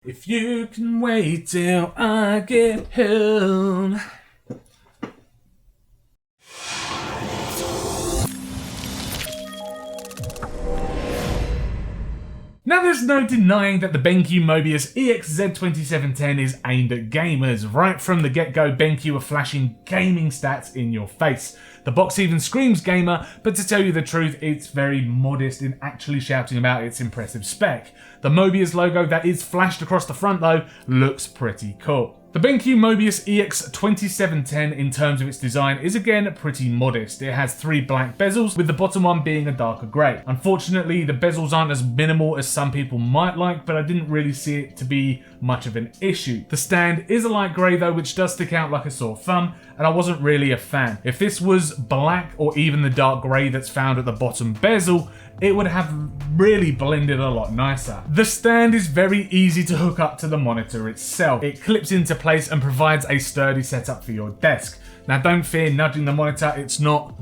If you can wait till I get home. Now there's no denying that the BenQ Mobiuz EX2710 is aimed at gamers. Right from the get-go, BenQ are flashing gaming stats in your face. The box even screams gamer, but to tell you the truth, it's very modest in actually shouting about its impressive spec. The Mobiuz logo that is flashed across the front though looks pretty cool. The BenQ Mobiuz EX2710 in terms of its design is again pretty modest. It has 3 black bezels, with the bottom one being a darker grey. Unfortunately, the bezels aren't as minimal as some people might like, but I didn't really see it to be much of an issue. The stand is a light grey though, which does stick out like a sore thumb, and I wasn't really a fan. If this was black or even the dark grey that's found at the bottom bezel, it would have really blended a lot nicer. The stand is very easy to hook up to the monitor itself. It clips into place and provides a sturdy setup for your desk. Now don't fear nudging the monitor, it's not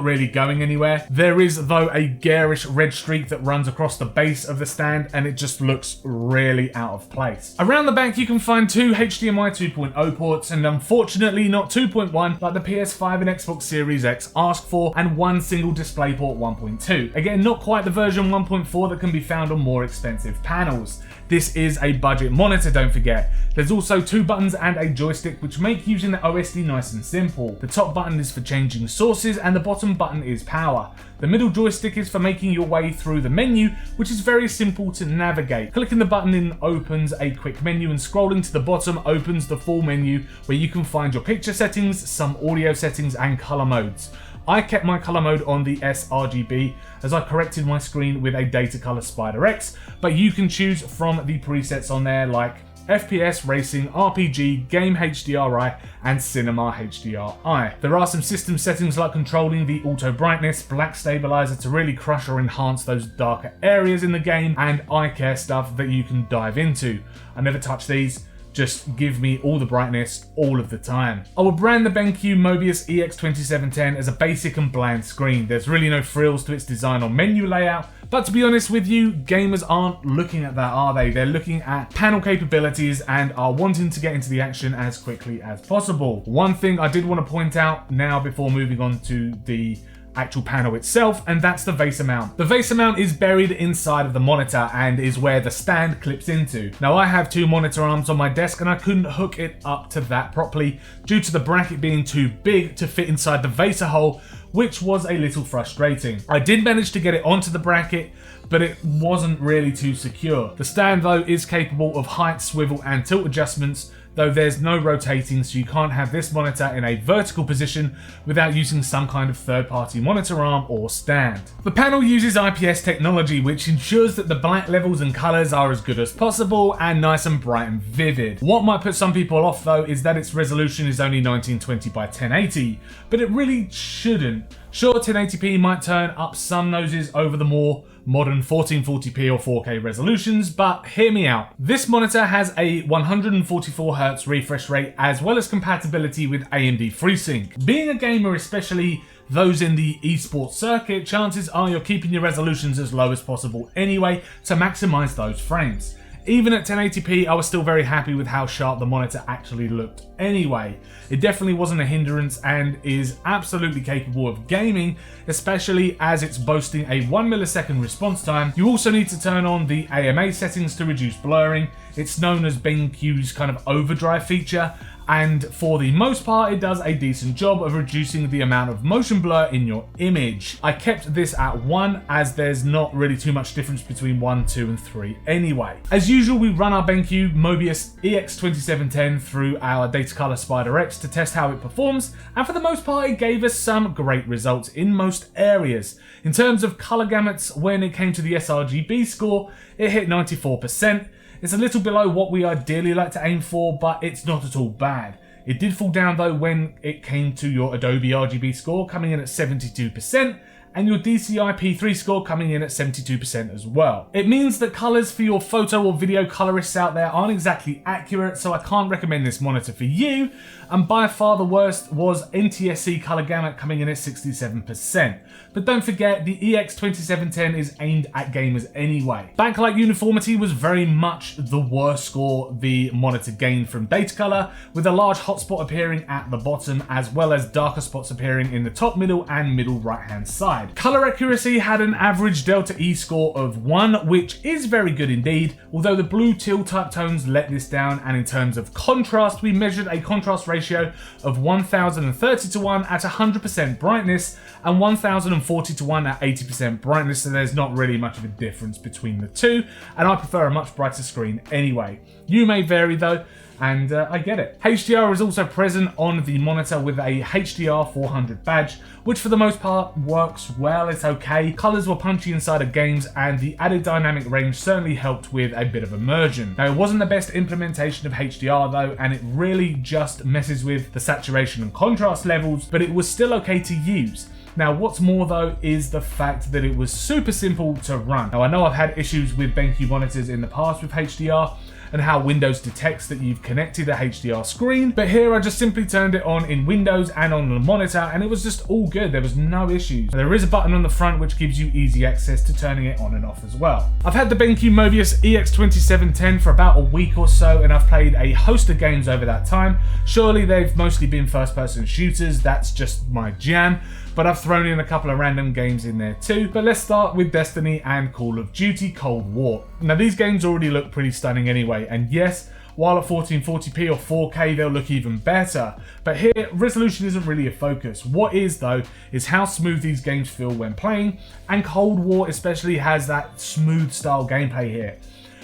really going anywhere. There is though a garish red streak that runs across the base of the stand and it just looks really out of place. Around the back you can find 2 HDMI 2.0 ports and unfortunately not 2.1 like the PS5 and Xbox Series X ask for, and 1 single DisplayPort 1.2. Again, not quite the version 1.4 that can be found on more expensive panels. This is a budget monitor, don't forget. There's also 2 buttons and a joystick which make using the OSD nice and simple. The top button is for changing sources and the bottom button is power. The middle joystick is for making your way through the menu, which is very simple to navigate. Clicking the button in opens a quick menu and scrolling to the bottom opens the full menu where you can find your picture settings, some audio settings and color modes. I kept my color mode on the sRGB as I corrected my screen with a data color Spider X, but you can choose from the presets on there like FPS, Racing, RPG, Game HDRI, and Cinema HDRI. There are some system settings like controlling the auto brightness, black stabilizer to really crush or enhance those darker areas in the game, and eye care stuff that you can dive into. I never touch these. Just give me all the brightness all of the time. I would brand the BenQ Mobiuz EX2710 as a basic and bland screen. There's really no frills to its design or menu layout, but to be honest with you, gamers aren't looking at that, are they? They're looking at panel capabilities and are wanting to get into the action as quickly as possible. One thing I did want to point out now before moving on to the actual panel itself, and that's the Vesa mount. The Vesa mount is buried inside of the monitor and is where the stand clips into. Now I have 2 monitor arms on my desk and I couldn't hook it up to that properly due to the bracket being too big to fit inside the Vesa hole, which was a little frustrating. I did manage to get it onto the bracket, but it wasn't really too secure. The stand though is capable of height, swivel and tilt adjustments, though there's no rotating, so you can't have this monitor in a vertical position without using some kind of third-party monitor arm or stand. The panel uses IPS technology, which ensures that the black levels and colors are as good as possible and nice and bright and vivid. What might put some people off though is that its resolution is only 1920 by 1080, but it really shouldn't. Sure, 1080p might turn up some noses over the more modern 1440p or 4K resolutions, but hear me out. This monitor has a 144Hz refresh rate as well as compatibility with AMD Freesync. Being a gamer, especially those in the esports circuit, chances are you're keeping your resolutions as low as possible anyway to maximize those frames. Even at 1080p, I was still very happy with how sharp the monitor actually looked anyway. It definitely wasn't a hindrance and is absolutely capable of gaming, especially as it's boasting a 1 millisecond response time. You also need to turn on the AMA settings to reduce blurring. It's known as BenQ's kind of overdrive feature, and for the most part it does a decent job of reducing the amount of motion blur in your image. I kept this at 1 as there's not really too much difference between 1, 2 and 3 anyway. As usual, we run our BenQ Mobiuz EX2710 through our data color Spider X to test how it performs, and for the most part it gave us some great results in most areas. In terms of color gamuts, when it came to the sRGB score, it hit 94%. It's a little below what we ideally like to aim for, but it's not at all bad. It did fall down though when it came to your Adobe RGB score, coming in at 72%, and your DCI P3 score coming in at 72% as well. It means that colours for your photo or video colorists out there aren't exactly accurate, so I can't recommend this monitor for you, and by far the worst was NTSC colour gamut coming in at 67%. But don't forget, the EX2710 is aimed at gamers anyway. Backlight uniformity was very much the worst score the monitor gained from data colour, with a large hotspot appearing at the bottom as well as darker spots appearing in the top middle and middle right hand side. Colour accuracy had an average Delta E score of 1, which is very good indeed, although the blue teal type tones let this down, and in terms of contrast, we measured a contrast ratio of 1030 to 1 at 100% brightness and 1040 to 1 at 80% brightness, so there's not really much of a difference between the two, and I prefer a much brighter screen anyway. You may vary though, and I get it. HDR is also present on the monitor with a HDR 400 badge, which for the most part works well, it's okay. Colours were punchy inside of games, and the added dynamic range certainly helped with a bit of immersion. Now, it wasn't the best implementation of HDR though, and it really just messes with the saturation and contrast levels, but it was still okay to use. Now, what's more though is the fact that it was super simple to run. Now, I know I've had issues with BenQ monitors in the past with HDR, and how Windows detects that you've connected a HDR screen, but here I just simply turned it on in Windows and on the monitor, and it was just all good. There was no issues. There is a button on the front which gives you easy access to turning it on and off as well. I've had the BenQ Mobiuz EX2710 for about a week or so, and I've played a host of games over that time. Surely they've mostly been first-person shooters, that's just my jam, but I've thrown in a couple of random games in there too. But let's start with Destiny and Call of Duty Cold War. Now, these games already look pretty stunning anyway, and yes, while at 1440p or 4K they'll look even better, but here resolution isn't really a focus. What is though is how smooth these games feel when playing, and Cold War especially has that smooth style gameplay here.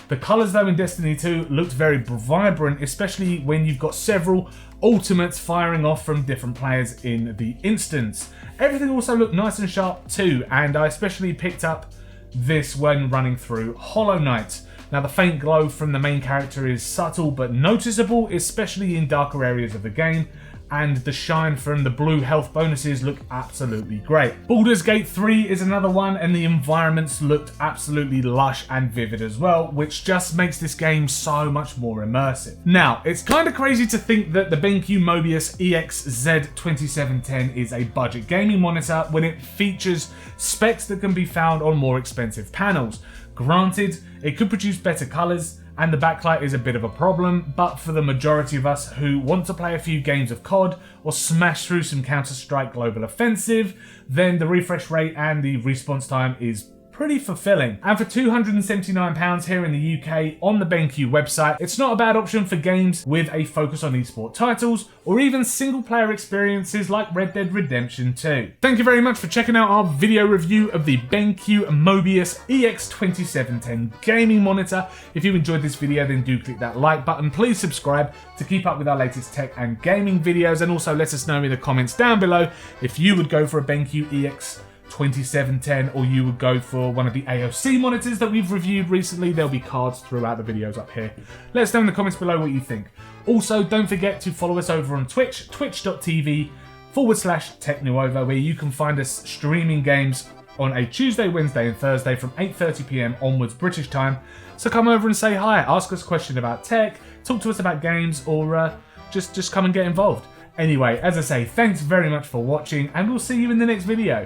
The colours though in Destiny 2 looked very vibrant, especially when you've got several ultimates firing off from different players in the instance. Everything also looked nice and sharp too, and I especially picked up this when running through Hollow Knight. Now, the faint glow from the main character is subtle but noticeable, especially in darker areas of the game, and the shine from the blue health bonuses look absolutely great. Baldur's Gate 3 is another one, and the environments looked absolutely lush and vivid as well, which just makes this game so much more immersive. Now, it's kind of crazy to think that the BenQ Mobiuz EX2710 is a budget gaming monitor when it features specs that can be found on more expensive panels. Granted, it could produce better colours, and the backlight is a bit of a problem, but for the majority of us who want to play a few games of COD or smash through some Counter-Strike Global Offensive, then the refresh rate and the response time is pretty fulfilling. And for £279 here in the UK on the BenQ website, it's not a bad option for games with a focus on esports titles, or even single player experiences like Red Dead Redemption 2. Thank you very much for checking out our video review of the BenQ Mobiuz EX2710 gaming monitor. If you enjoyed this video, then do click that like button. Please subscribe to keep up with our latest tech and gaming videos, and also let us know in the comments down below if you would go for a BenQ EX2710 or you would go for one of the AOC monitors that we've reviewed recently. There'll be cards throughout the videos up here. Let us know in the comments below what you think. Also, don't forget to follow us over on Twitch, twitch.tv/TechNuovo, where you can find us streaming games on a Tuesday, Wednesday and Thursday from 8:30 PM onwards British time. So come over and say hi, ask us a question about tech, talk to us about games, or just come and get involved. Anyway, as I say, thanks very much for watching, and we'll see you in the next video.